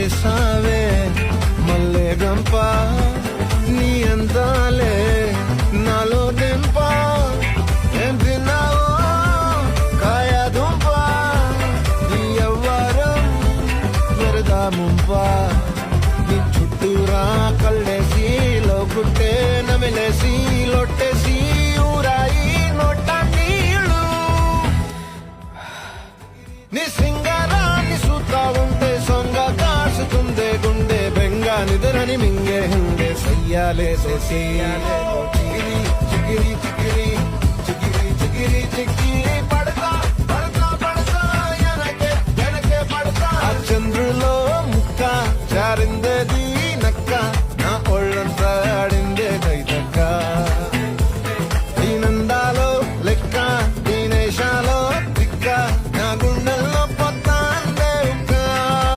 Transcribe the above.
చేసావే మల్లె గంప నీ అందాలే నాలో దెంప ఏం తిన్నావో కాయ దుంప నీ ఎవ్వరం వరదా ముంప నీ చుట్టూరా కళ్ళేసి లోకుట్టే నమిలేసి లొట్టేసి ఊరాయి నోట నీళ్ళు నీ సింగారాన్ని చూస్తా ఉంటే సొంగ కాసుకుందే గుండె బెంగ నిద్రని మింగే హుండే సయ్యాలేసే సయ్యాలే చిగిరి చిగిరి చిగిరి చిగిరి చిగిరి చిగిరి పడతా పడతా పడతా ఎనకే ఎనకే పడతా చంద్రులో